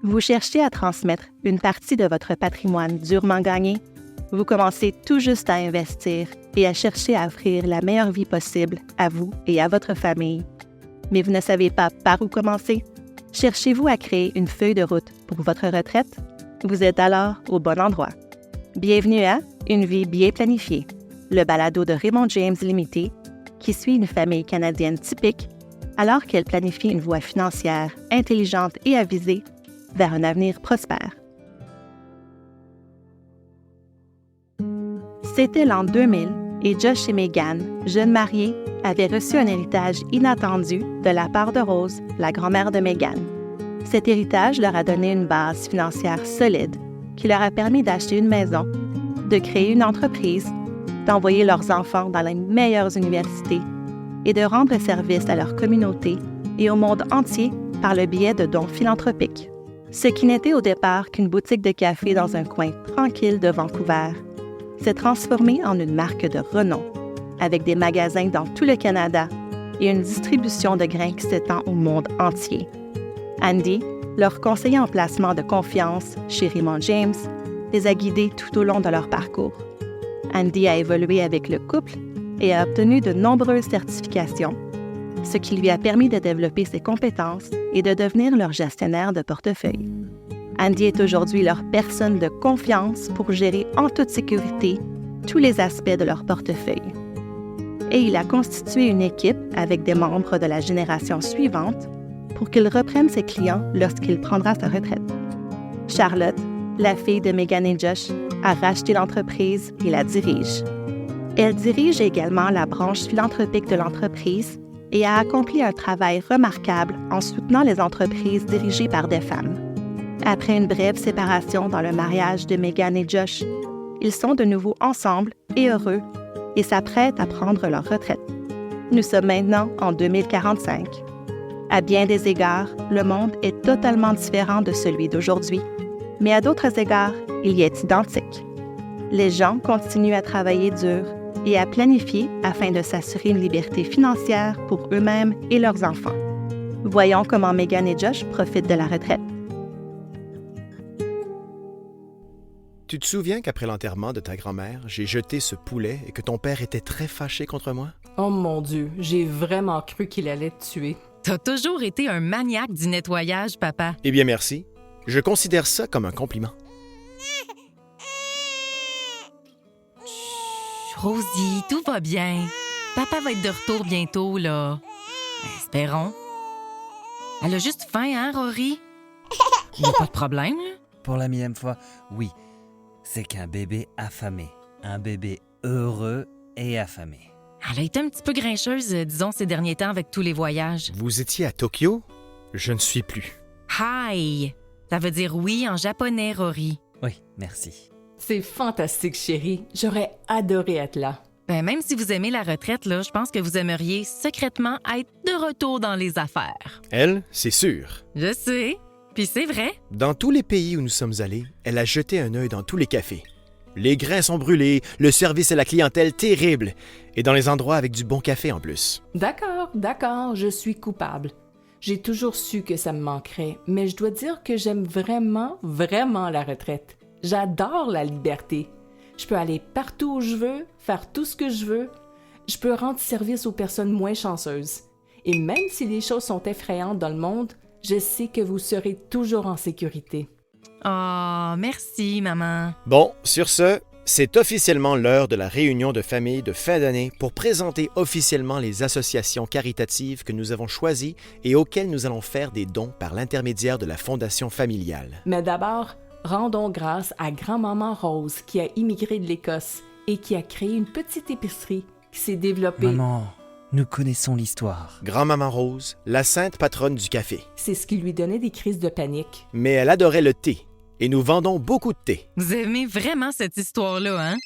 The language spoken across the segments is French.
Vous cherchez à transmettre une partie de votre patrimoine durement gagné? Vous commencez tout juste à investir et à chercher à offrir la meilleure vie possible à vous et à votre famille. Mais vous ne savez pas par où commencer? Cherchez-vous à créer une feuille de route pour votre retraite? Vous êtes alors au bon endroit. Bienvenue à Une vie bien planifiée, le balado de Raymond James Limité qui suit une famille canadienne typique alors qu'elle planifie une voie financière intelligente et avisée vers un avenir prospère. C'était l'an 2000 et Josh et Megan, jeunes mariés, avaient reçu un héritage inattendu de la part de Rose, la grand-mère de Megan. Cet héritage leur a donné une base financière solide qui leur a permis d'acheter une maison, de créer une entreprise, d'envoyer leurs enfants dans les meilleures universités et de rendre service à leur communauté et au monde entier par le biais de dons philanthropiques. Ce qui n'était au départ qu'une boutique de café dans un coin tranquille de Vancouver s'est transformé en une marque de renom, avec des magasins dans tout le Canada et une distribution de grains qui s'étend au monde entier. Andy, leur conseiller en placement de confiance chez Raymond James, les a guidés tout au long de leur parcours. Andy a évolué avec le couple et a obtenu de nombreuses certifications, ce qui lui a permis de développer ses compétences et de devenir leur gestionnaire de portefeuille. Andy est aujourd'hui leur personne de confiance pour gérer en toute sécurité tous les aspects de leur portefeuille. Et il a constitué une équipe avec des membres de la génération suivante pour qu'il reprenne ses clients lorsqu'il prendra sa retraite. Charlotte, la fille de Megan et Josh, a racheté l'entreprise et la dirige. Elle dirige également la branche philanthropique de l'entreprise et a accompli un travail remarquable en soutenant les entreprises dirigées par des femmes. Après une brève séparation dans le mariage de Megan et Josh, ils sont de nouveau ensemble et heureux et s'apprêtent à prendre leur retraite. Nous sommes maintenant en 2045. À bien des égards, le monde est totalement différent de celui d'aujourd'hui, mais à d'autres égards, il y est identique. Les gens continuent à travailler dur et à planifier afin de s'assurer une liberté financière pour eux-mêmes et leurs enfants. Voyons comment Megan et Josh profitent de la retraite. Tu te souviens qu'après l'enterrement de ta grand-mère, j'ai jeté ce poulet et que ton père était très fâché contre moi? Oh mon Dieu, j'ai vraiment cru qu'il allait te tuer. T'as toujours été un maniaque du nettoyage, papa. Eh bien, merci. Je considère ça comme un compliment. Rosie, tout va bien. Papa va être de retour bientôt, là. Espérons. Elle a juste faim, hein, Rory? Il n'y a pas de problème, là? Pour la millième fois, oui. C'est qu'un bébé affamé. Un bébé heureux et affamé. Elle a été un petit peu grincheuse, disons, ces derniers temps avec tous les voyages. Vous étiez à Tokyo? Je ne suis plus. Hi! Ça veut dire oui en japonais, Rory. Oui, merci. C'est fantastique, chérie. J'aurais adoré être là. Ben, même si vous aimez la retraite, là, je pense que vous aimeriez secrètement être de retour dans les affaires. Elle, c'est sûr. Je sais. Puis c'est vrai. Dans tous les pays où nous sommes allés, elle a jeté un œil dans tous les cafés. Les grains sont brûlés, le service à la clientèle terrible, et dans les endroits avec du bon café en plus. D'accord, je suis coupable. J'ai toujours su que ça me manquerait, mais je dois dire que j'aime vraiment la retraite. J'adore la liberté. Je peux aller partout où je veux, faire tout ce que je veux. Je peux rendre service aux personnes moins chanceuses. Et même si les choses sont effrayantes dans le monde, je sais que vous serez toujours en sécurité. Oh, merci, maman. Bon, sur ce, c'est officiellement l'heure de la réunion de famille de fin d'année pour présenter officiellement les associations caritatives que nous avons choisies et auxquelles nous allons faire des dons par l'intermédiaire de la Fondation familiale. Mais d'abord, rendons grâce à grand-maman Rose qui a immigré de l'Écosse et qui a créé une petite épicerie qui s'est développée. Maman, nous connaissons l'histoire. Grand-maman Rose, la sainte patronne du café. C'est ce qui lui donnait des crises de panique. Mais elle adorait le thé. Et nous vendons beaucoup de thé. Vous aimez vraiment cette histoire-là, hein?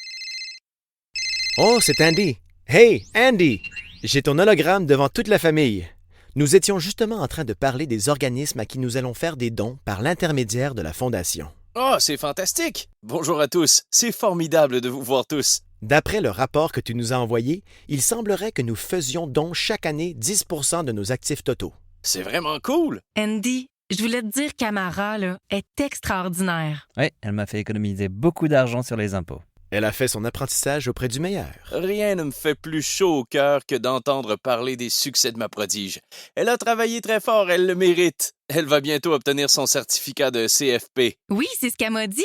Oh, c'est Andy. Hey, Andy! J'ai ton hologramme devant toute la famille. Nous étions justement en train de parler des organismes à qui nous allons faire des dons par l'intermédiaire de la Fondation. Oh, c'est fantastique! Bonjour à tous, c'est formidable de vous voir tous. D'après le rapport que tu nous as envoyé, il semblerait que nous faisions don chaque année 10% de nos actifs totaux. C'est vraiment cool! Andy, Je voulais te dire qu'Amara, là, est extraordinaire. Oui, elle m'a fait économiser beaucoup d'argent sur les impôts. Elle a fait son apprentissage auprès du meilleur. Rien ne me fait plus chaud au cœur que d'entendre parler des succès de ma prodige. Elle a travaillé très fort, elle le mérite. Elle va bientôt obtenir son certificat de CFP. Oui, c'est ce qu'elle m'a dit.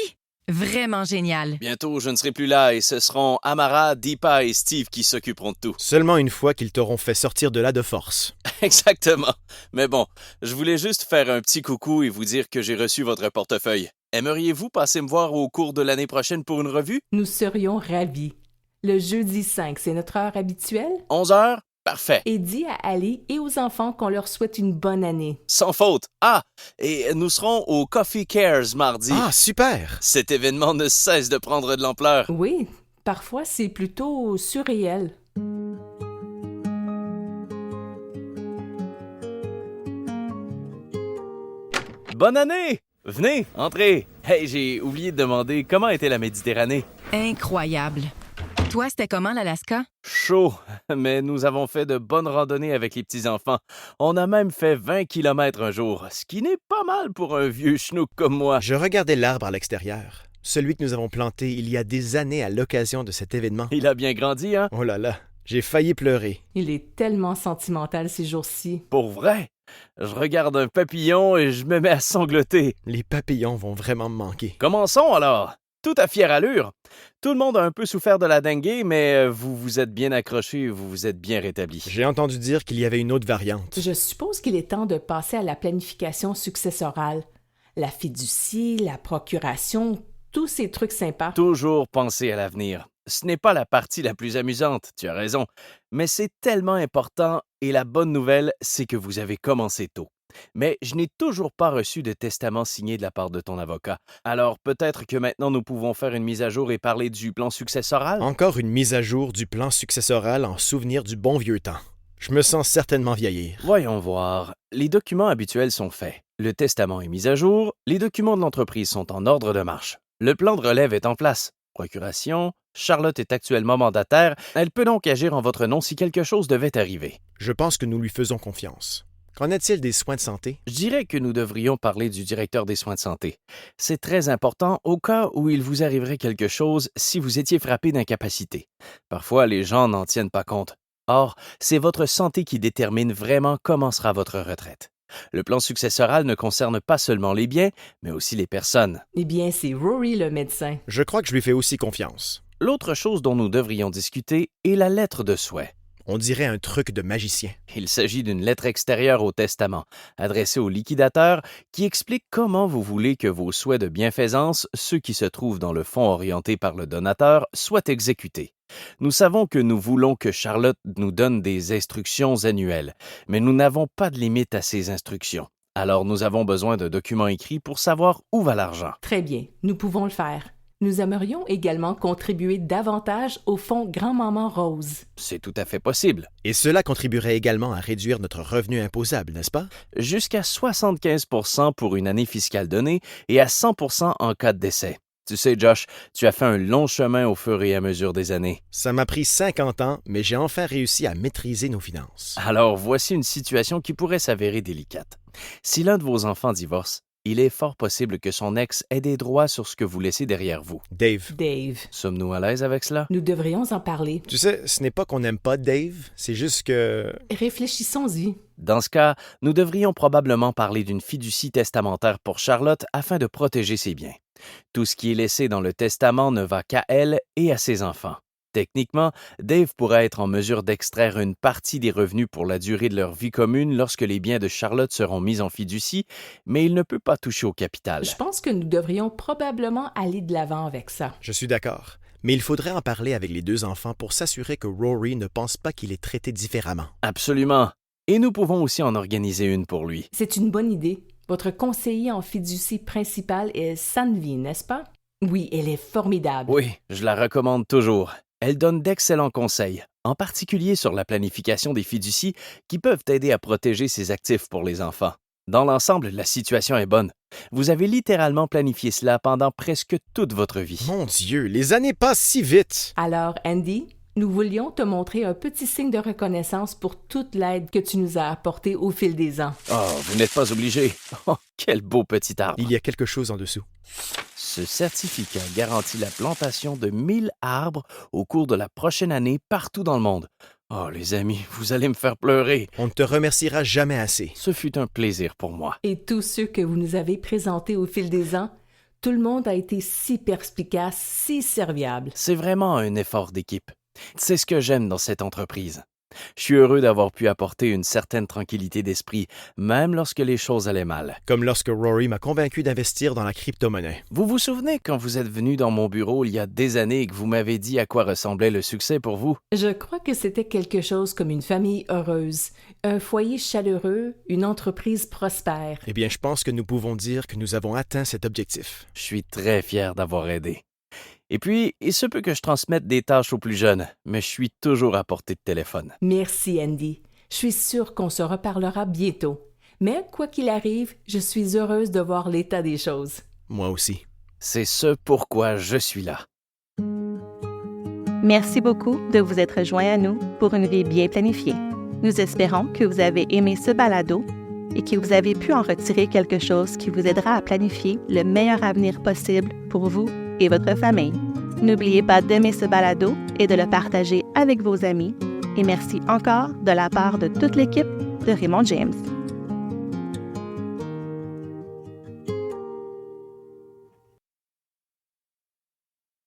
Vraiment génial. Bientôt, je ne serai plus là et ce seront Amara, Deepa et Steve qui s'occuperont de tout. Seulement une fois qu'ils t'auront fait sortir de là de force. Exactement. Mais bon, je voulais juste faire un petit coucou et vous dire que j'ai reçu votre portefeuille. Aimeriez-vous passer me voir au cours de l'année prochaine pour une revue? Nous serions ravis. Le jeudi 5, c'est notre heure habituelle. 11 heures? Parfait. Et dis à Ali et aux enfants qu'on leur souhaite une bonne année. Sans faute. Ah, et nous serons au Coffee Cares mardi. Ah, super! Cet événement ne cesse de prendre de l'ampleur. Oui, parfois c'est plutôt surréel. Bonne année! Venez, entrez. Hey, j'ai oublié de demander comment était la Méditerranée. Incroyable. Toi, c'était comment l'Alaska? Chaud, mais nous avons fait de bonnes randonnées avec les petits-enfants. On a même fait 20 km un jour, ce qui n'est pas mal pour un vieux schnook comme moi. Je regardais l'arbre à l'extérieur. Celui que nous avons planté il y a des années à l'occasion de cet événement. Il a bien grandi, hein? Oh là là, j'ai failli pleurer. Il est tellement sentimental ces jours-ci. Pour vrai? Je regarde un papillon et je me mets à sangloter. Les papillons vont vraiment me manquer. Commençons alors. Tout à fière allure. Tout le monde a un peu souffert de la dengue, mais vous vous êtes bien accrochés et vous vous êtes bien rétablis. J'ai entendu dire qu'il y avait une autre variante. Je suppose qu'il est temps de passer à la planification successorale. La fiducie, la procuration, tous ces trucs sympas. Toujours penser à l'avenir. Ce n'est pas la partie la plus amusante, tu as raison, mais c'est tellement important et la bonne nouvelle, c'est que vous avez commencé tôt. Mais je n'ai toujours pas reçu de testament signé de la part de ton avocat. Alors peut-être que maintenant nous pouvons faire une mise à jour et parler du plan successoral? Encore une mise à jour du plan successoral en souvenir du bon vieux temps. Je me sens certainement vieillir. Voyons voir. Les documents habituels sont faits. Le testament est mis à jour, les documents de l'entreprise sont en ordre de marche. Le plan de relève est en place. Procuration, Charlotte est actuellement mandataire, elle peut donc agir en votre nom si quelque chose devait arriver. Je pense que nous lui faisons confiance. Qu'en est-il des soins de santé? Je dirais que nous devrions parler du directeur des soins de santé. C'est très important au cas où il vous arriverait quelque chose si vous étiez frappé d'incapacité. Parfois, les gens n'en tiennent pas compte. Or, c'est votre santé qui détermine vraiment comment sera votre retraite. Le plan successoral ne concerne pas seulement les biens, mais aussi les personnes. Eh bien, c'est Rory le médecin. Je crois que je lui fais aussi confiance. L'autre chose dont nous devrions discuter est la lettre de souhait. On dirait un truc de magicien. Il s'agit d'une lettre extérieure au testament, adressée au liquidateur, qui explique comment vous voulez que vos souhaits de bienfaisance, ceux qui se trouvent dans le fonds orienté par le donateur, soient exécutés. Nous savons que nous voulons que Charlotte nous donne des instructions annuelles, mais nous n'avons pas de limite à ces instructions. Alors nous avons besoin de documents écrits pour savoir où va l'argent. Très bien, nous pouvons le faire. Nous aimerions également contribuer davantage au fonds Grand-Maman Rose. C'est tout à fait possible. Et cela contribuerait également à réduire notre revenu imposable, n'est-ce pas? Jusqu'à 75 % pour une année fiscale donnée et à 100 % en cas de décès. Tu sais, Josh, tu as fait un long chemin au fur et à mesure des années. Ça m'a pris 50 ans, mais j'ai enfin réussi à maîtriser nos finances. Alors, voici une situation qui pourrait s'avérer délicate. Si l'un de vos enfants divorce, il est fort possible que son ex ait des droits sur ce que vous laissez derrière vous. Dave. Dave, Sommes-nous à l'aise avec cela? nous devrions en parler. Tu sais, ce n'est pas qu'on n'aime pas Dave, c'est juste que... Réfléchissons-y. Dans ce cas, nous devrions probablement parler d'une fiducie testamentaire pour Charlotte afin de protéger ses biens. Tout ce qui est laissé dans le testament ne va qu'à elle et à ses enfants. Techniquement, Dave pourrait être en mesure d'extraire une partie des revenus pour la durée de leur vie commune lorsque les biens de Charlotte seront mis en fiducie, mais il ne peut pas toucher au capital. Je pense que nous devrions probablement aller de l'avant avec ça. Je suis d'accord. Mais il faudrait en parler avec les deux enfants pour s'assurer que Rory ne pense pas qu'il est traité différemment. Absolument. Et nous pouvons aussi en organiser une pour lui. C'est une bonne idée. Votre conseiller en fiducie principal est Sanvi, n'est-ce pas? Oui, elle est formidable. Oui, je la recommande toujours. Elle donne d'excellents conseils, en particulier sur la planification des fiducies qui peuvent aider à protéger ses actifs pour les enfants. Dans l'ensemble, la situation est bonne. Vous avez littéralement planifié cela pendant presque toute votre vie. Mon Dieu, les années passent si vite! Alors, Andy, nous voulions te montrer un petit signe de reconnaissance pour toute l'aide que tu nous as apportée au fil des ans. Oh, vous n'êtes pas obligé. Oh, quel beau petit arbre. Il y a quelque chose en dessous. Ce certificat garantit la plantation de 1000 arbres au cours de la prochaine année partout dans le monde. Oh, les amis, vous allez me faire pleurer. On ne te remerciera jamais assez. Ce fut un plaisir pour moi. Et tous ceux que vous nous avez présentés au fil des ans, tout le monde a été si perspicace, si serviable. C'est vraiment un effort d'équipe. C'est ce que j'aime dans cette entreprise. Je suis heureux d'avoir pu apporter une certaine tranquillité d'esprit, même lorsque les choses allaient mal. Comme lorsque Rory m'a convaincu d'investir dans la crypto-monnaie. Vous vous souvenez quand vous êtes venu dans mon bureau il y a des années et que vous m'avez dit à quoi ressemblait le succès pour vous? Je crois que c'était quelque chose comme une famille heureuse, un foyer chaleureux, une entreprise prospère. Eh bien, je pense que nous pouvons dire que nous avons atteint cet objectif. Je suis très fier d'avoir aidé. Et puis, il se peut que je transmette des tâches aux plus jeunes, mais je suis toujours à portée de téléphone. Merci, Andy. Je suis sûre qu'on se reparlera bientôt. Mais quoi qu'il arrive, je suis heureuse de voir l'état des choses. Moi aussi. C'est ce pourquoi je suis là. Merci beaucoup de vous être joints à nous pour une vie bien planifiée. Nous espérons que vous avez aimé ce balado et que vous avez pu en retirer quelque chose qui vous aidera à planifier le meilleur avenir possible pour vous et votre famille. N'oubliez pas d'aimer ce balado et de le partager avec vos amis. Et merci encore de la part de toute l'équipe de Raymond James.